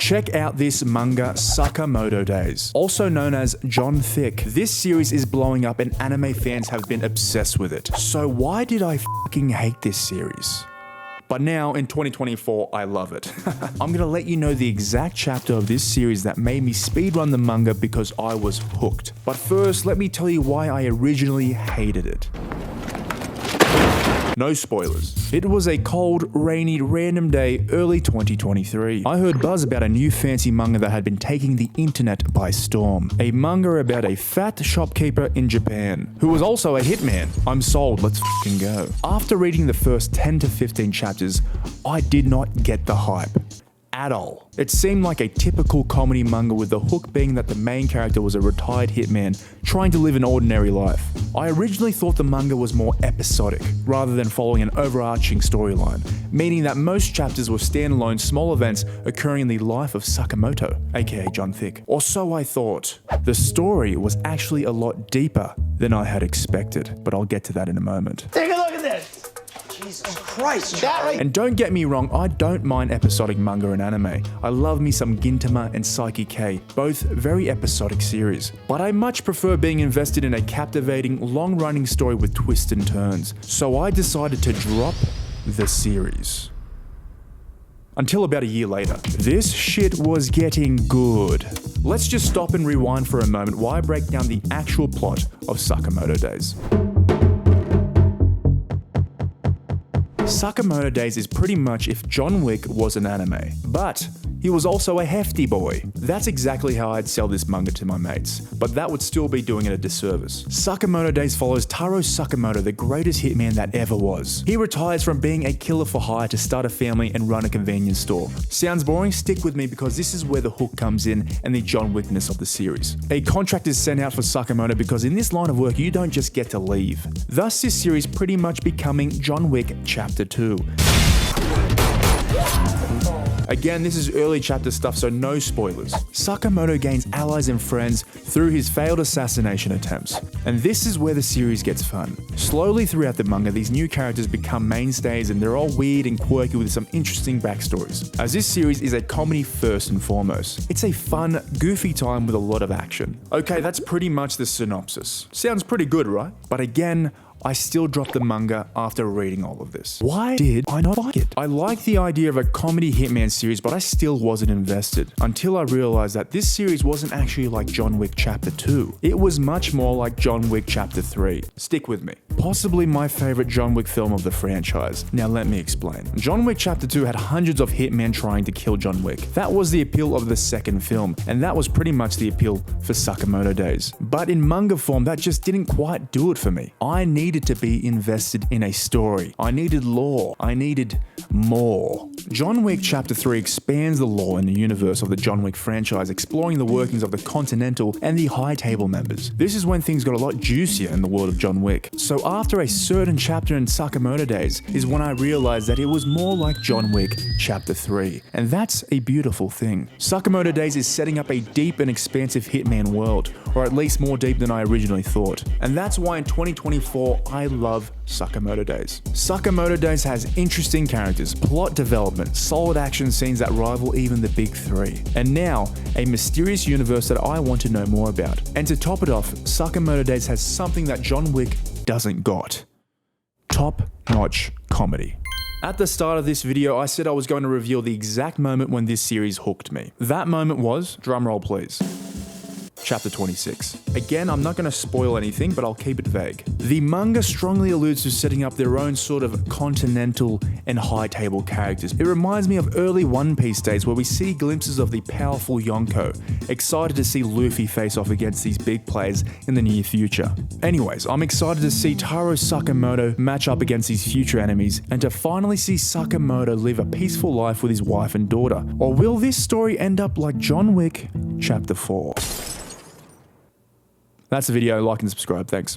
Check out this manga, Sakamoto Days, also known as John Thick. This series is blowing up and anime fans have been obsessed with it. So why did I fucking hate this series? But now, in 2024, I love it. I'm gonna let you know the exact chapter of this series that made me speedrun the manga because I was hooked. But first, let me tell you why I originally hated it. No spoilers. It was a cold, rainy, random day, early 2023. I heard buzz about a new fancy manga that had been taking the internet by storm. A manga about a fat shopkeeper in Japan, who was also a hitman. I'm sold, let's fucking go. After reading the first 10 to 15 chapters, I did not get the hype. At all. It seemed like a typical comedy manga with the hook being that the main character was a retired hitman trying to live an ordinary life. I originally thought the manga was more episodic, rather than following an overarching storyline, meaning that most chapters were standalone small events occurring in the life of Sakamoto, aka John Thick. Or so I thought. The story was actually a lot deeper than I had expected, but I'll get to that in a moment. Take a look at this! Jesus Christ, that right? And don't get me wrong, I don't mind episodic manga and anime. I love me some Gintama and Psyche K, both very episodic series. But I much prefer being invested in a captivating, long-running story with twists and turns. So I decided to drop the series. Until about a year later. This shit was getting good. Let's just stop and rewind for a moment while I break down the actual plot of Sakamoto Days. Sakamoto Days is pretty much if John Wick was an anime, but he was also a hefty boy. That's exactly how I'd sell this manga to my mates, but that would still be doing it a disservice. Sakamoto Days follows Taro Sakamoto, the greatest hitman that ever was. He retires from being a killer for hire to start a family and run a convenience store. Sounds boring? Stick with me because this is where the hook comes in and the John Wickness of the series. A contract is sent out for Sakamoto because in this line of work you don't just get to leave. Thus this series pretty much becoming John Wick Chapter 2. Again, this is early chapter stuff, so no spoilers. Sakamoto gains allies and friends through his failed assassination attempts. And this is where the series gets fun. Slowly throughout the manga, these new characters become mainstays and they're all weird and quirky with some interesting backstories. As this series is a comedy first and foremost. It's a fun, goofy time with a lot of action. Okay, that's pretty much the synopsis. Sounds pretty good, right? But again, I still dropped the manga after reading all of this. Why did I not like it? I like the idea of a comedy hitman series, but I still wasn't invested. Until I realized that this series wasn't actually like John Wick Chapter 2. It was much more like John Wick Chapter 3. Stick with me. Possibly my favorite John Wick film of the franchise. Now let me explain. John Wick Chapter 2 had hundreds of hitmen trying to kill John Wick. That was the appeal of the second film, and that was pretty much the appeal for Sakamoto Days. But in manga form, that just didn't quite do it for me. I needed to be invested in a story. I needed lore. I needed more. John Wick Chapter 3 expands the lore in the universe of the John Wick franchise, exploring the workings of the Continental and the High Table members. This is when things got a lot juicier in the world of John Wick. So after a certain chapter in Sakamoto Days is when I realized that it was more like John Wick Chapter 3. And that's a beautiful thing. Sakamoto Days is setting up a deep and expansive hitman world, or at least more deep than I originally thought. And that's why in 2024, I love Sakamoto Days. Sakamoto Days has interesting characters, plot development, solid action scenes that rival even the big three. And now, a mysterious universe that I want to know more about. And to top it off, Sakamoto Days has something that John Wick doesn't got. Top-notch comedy. At the start of this video, I said I was going to reveal the exact moment when this series hooked me. That moment was, drumroll please, Chapter 26. Again, I'm not going to spoil anything, but I'll keep it vague. The manga strongly alludes to setting up their own sort of continental and high table characters. It reminds me of early One Piece days where we see glimpses of the powerful Yonko, excited to see Luffy face off against these big players in the near future. Anyways, I'm excited to see Taro Sakamoto match up against these future enemies and to finally see Sakamoto live a peaceful life with his wife and daughter. Or will this story end up like John Wick Chapter 4? That's the video. Like and subscribe. Thanks.